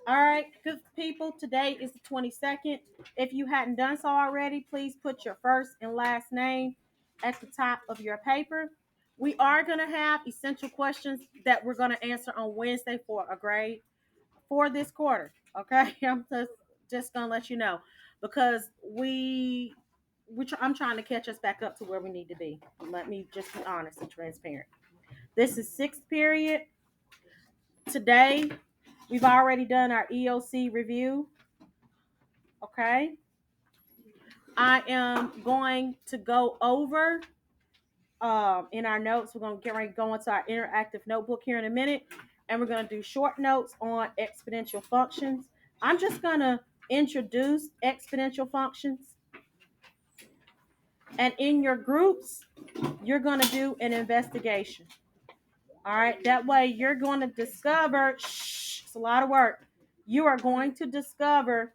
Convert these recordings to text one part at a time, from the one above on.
All right, good people. Today is the 22nd. If you hadn't done so already, please put your first and last name at the top of your paper. We are going to have essential questions that we're going to answer on Wednesday for a grade for this quarter. Okay, I'm just going to let you know because I'm trying to catch us back up to where we need to be. Let me just be honest and transparent. This is sixth period. Today, we've already done our EOC review. Okay. I am going to go over in our notes. We're going to get ready to go into our interactive notebook here in a minute. And we're going to do short notes on exponential functions. I'm just going to introduce exponential functions. And in your groups, you're going to do an investigation. All right. That way you're going to discover, it's a lot of work. You are going to discover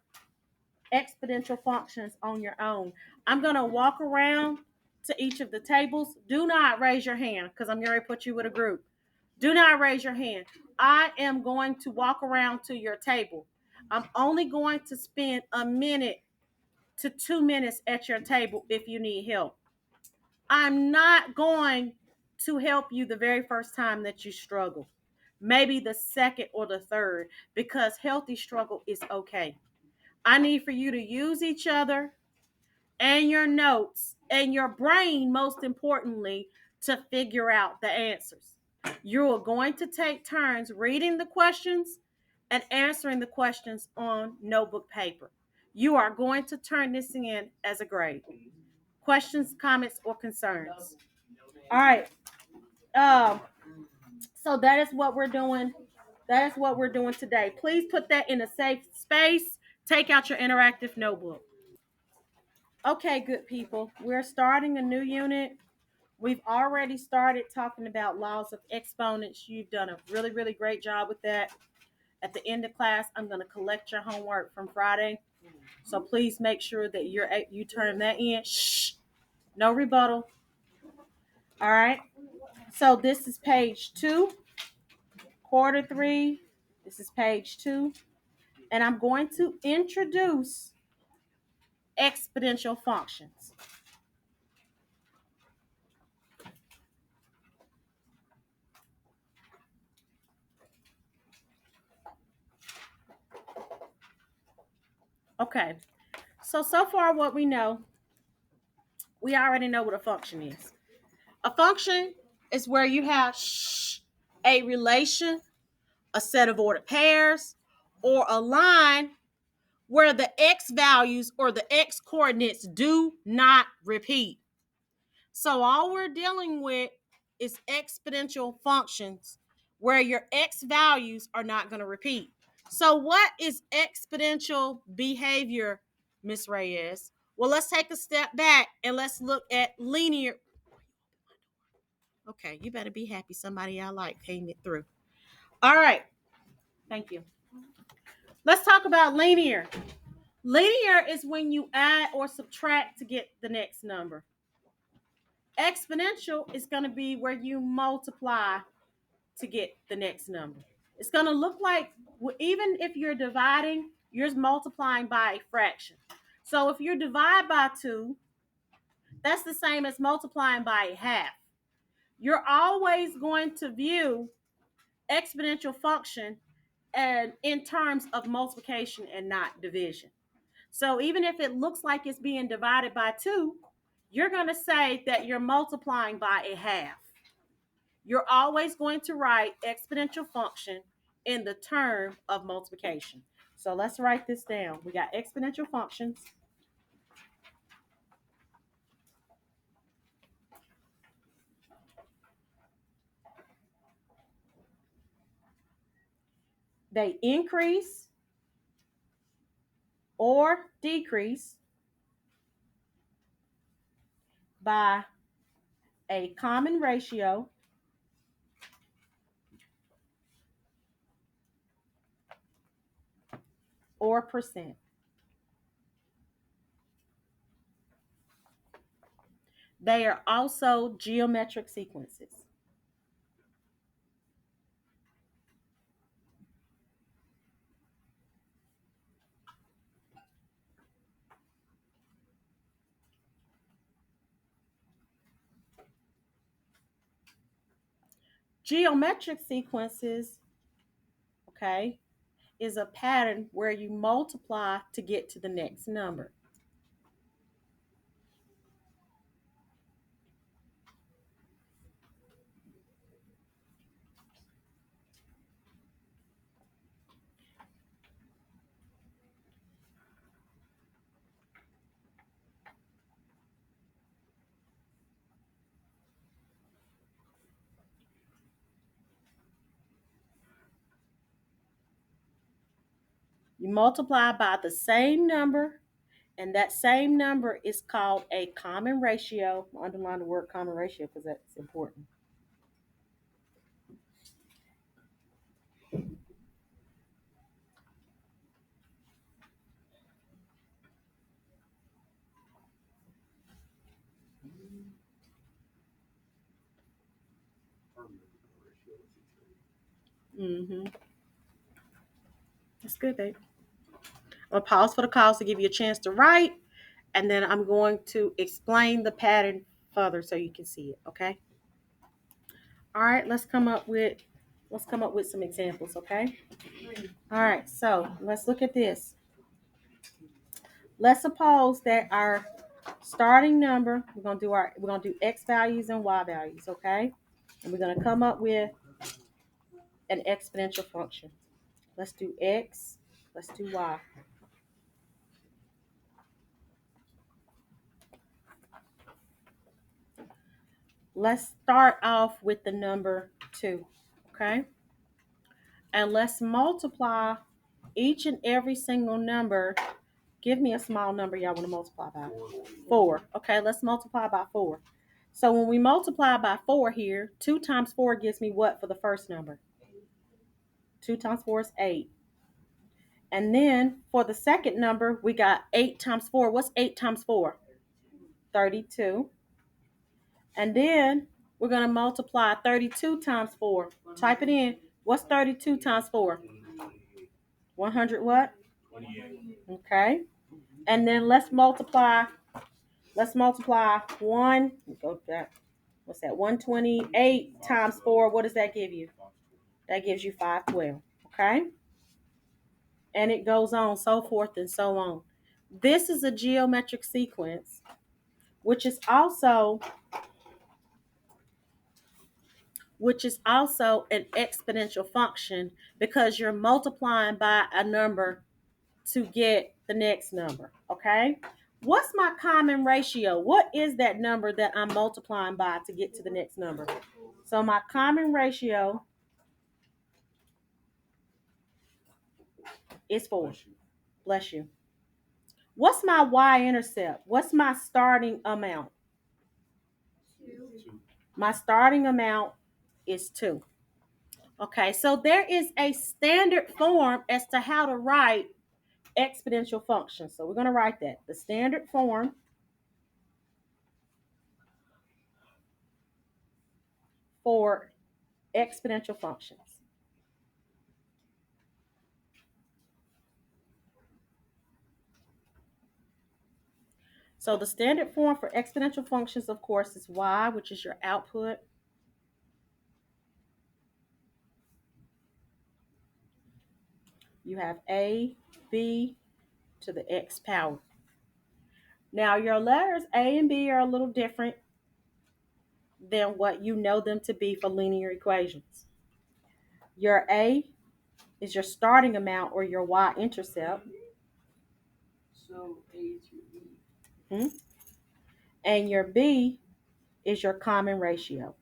exponential functions on your own. I'm going to walk around to each of the tables. Do not raise your hand because I'm going to put you with a group. Do not raise your hand. I am going to walk around to your table. I'm only going to spend a minute to 2 minutes at your table if you need help. I'm not going to help you the very first time that you struggle. Maybe the second or the third, because healthy struggle is okay. I need for you to use each other and your notes and your brain, most importantly, to figure out the answers. You are going to take turns reading the questions and answering the questions on notebook paper. You are going to turn this in as a grade. Questions, comments, or concerns? All right. Um, so that is what we're doing. That is what we're doing today. Please put that in a safe space. Take out your interactive notebook. Okay, good people. We're starting a new unit. We've already started talking about laws of exponents. You've done a really, really great job with that. At the end of class, I'm going to collect your homework from Friday. So please make sure that you turn that in. Shh. No rebuttal. All right. So this is page 2, quarter 3. This is page 2. And I'm going to introduce exponential functions. Okay. So far what we already know what a function is. A function is where you have a relation, a set of ordered pairs, or a line where the x values or the x coordinates do not repeat. So all we're dealing with is exponential functions where your x values are not going to repeat. So what is exponential behavior, Miss Reyes? Well, let's take a step back and let's look at linear. Okay, you better be happy somebody I like came it through. All right, thank you. Let's talk about linear. Linear is when you add or subtract to get the next number. Exponential is going to be where you multiply to get the next number. It's going to look like, even if you're dividing, you're multiplying by a fraction. So if you divide by 2, that's the same as multiplying by a half. You're always going to view exponential function and in terms of multiplication and not division. So even if it looks like it's being divided by 2, you're going to say that you're multiplying by a half. You're always going to write exponential function in the term of multiplication. So let's write this down. We got exponential functions. They increase or decrease by a common ratio or percent. They are also geometric sequences. Geometric sequences, okay, is a pattern where you multiply to get to the next number. You multiply by the same number, and that same number is called a common ratio. I'll underline the word common ratio because that's important. Mm-hmm. That's good, babe. I'm going to pause for the calls to give you a chance to write, and then I'm going to explain the pattern further so you can see it, okay? All right, let's come up with some examples, okay? All right, so let's look at this. Let's suppose that our starting number, we're gonna do x values and y values, okay? And we're gonna come up with an exponential function. Let's do x, let's do y. Let's start off with the number 2, okay? And let's multiply each and every single number. Give me a small number y'all want to multiply by. 4. Okay, let's multiply by 4. So when we multiply by 4 here, 2 times 4 gives me what for the first number? 2 times 4 is 8. And then for the second number, we got 8 times 4. What's 8 times 4? 32. And then we're going to multiply 32 times 4. Type it in. What's 32 times 4? 100 what? 28. Okay. And then let's multiply 1. Go back. What's that? 128 times 4. What does that give you? That gives you 512. Okay? And it goes on, so forth and so on. This is a geometric sequence, which is also an exponential function because you're multiplying by a number to get the next number. Okay? What's my common ratio? What is that number that I'm multiplying by to get to the next number? So my common ratio is 4. Bless you. What's my y-intercept? What's my starting amount? 2. My starting amount is 2. Okay, so there is a standard form as to how to write exponential functions. So we're going to write that. The standard form for exponential functions. So the standard form for exponential functions, of course, is y, which is your output. You have a, b to the x power. Now your letters a and b are a little different than what you know them to be for linear equations. Your a is your starting amount or your y-intercept. So a is your b. Mm-hmm. And your b is your common ratio.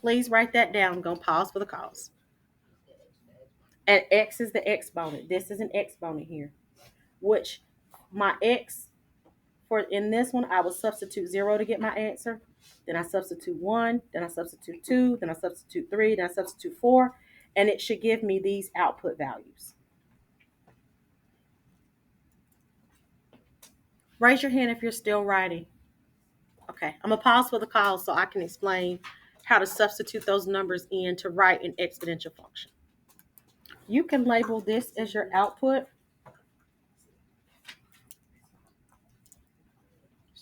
Please write that down. I'm going to pause for the calls. And x is the exponent. This is an exponent here, which my x for in this one, I will substitute 0 to get my answer. Then I substitute 1, then I substitute 2, then I substitute 3, then I substitute 4, and it should give me these output values. Raise your hand if you're still writing. Okay, I'm going to pause for the call so I can explain how to substitute those numbers in to write an exponential function. You can label this as your output.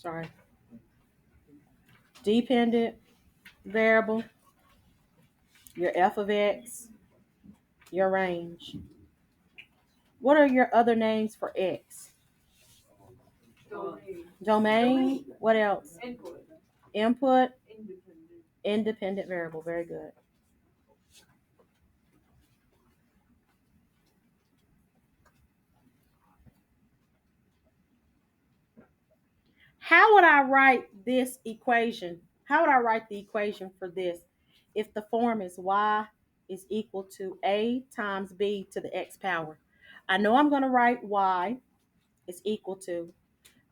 sorry, dependent variable, your f of x, your range. What are your other names for x? Domain. What else? Input. Independent variable. Very good. How would I write this equation? How would I write the equation for this if the form is y is equal to a times b to the x power? I know I'm going to write y is equal to,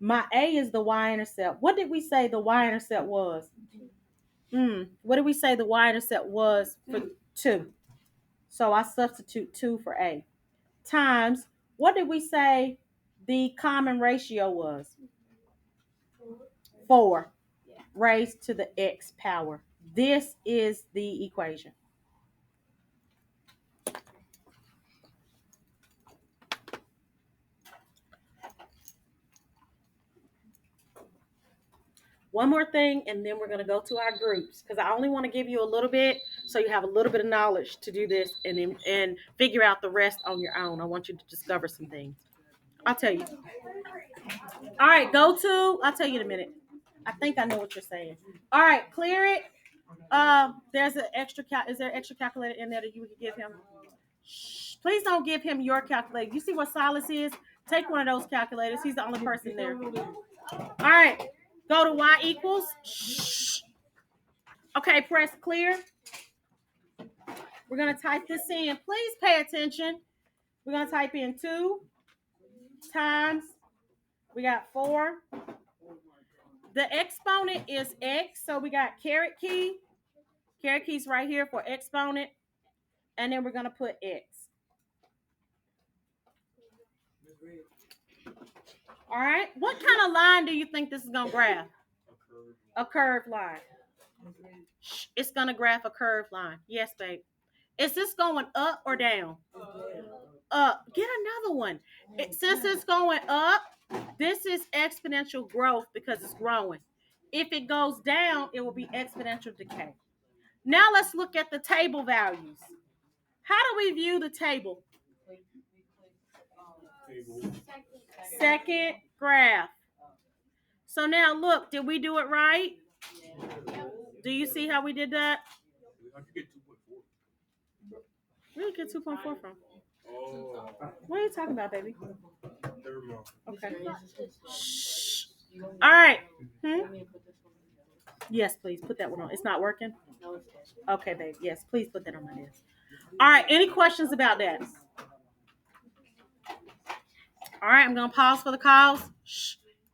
my a is the y-intercept. What did we say the y-intercept was? What did we say the y-intercept was for 2? So I substitute 2 for a. Times, what did we say the common ratio was? 4 raised to the x power. This is the equation. One more thing, and then we're going to go to our groups, because I only want to give you a little bit so you have a little bit of knowledge to do this and figure out the rest on your own. I want you to discover some things. I'll tell you. All right, I'll tell you in a minute. I think I know what you're saying. All right, clear it. There's an extra is there an extra calculator in there that you would give him? Shh, please don't give him your calculator. You see what Silas is? Take one of those calculators. He's the only person there. All right, go to y equals. Shh. Okay, press clear. We're gonna type this in. Please pay attention. We're gonna type in 2 times. We got 4. The exponent is x, so we got caret key. Caret key's right here for exponent. And then we're going to put x. All right. What kind of line do you think this is going to graph? A curved line. It's going to graph a curved line. Yes, babe. Is this going up or down? Up. Get another one. Since it's going up, this is exponential growth because it's growing. If it goes down, it will be exponential decay. Now let's look at the table values. How do we view the table? Second graph. So now look, did we do it right? Do you see how we did that? Where did you get 2.4 from? What are you talking about, baby? Okay. Shh. All right. Yes, please put that one on. It's not working? Okay, babe. Yes, please put that on my desk. All right. Any questions about that? All right. I'm going to pause for the calls. Shh.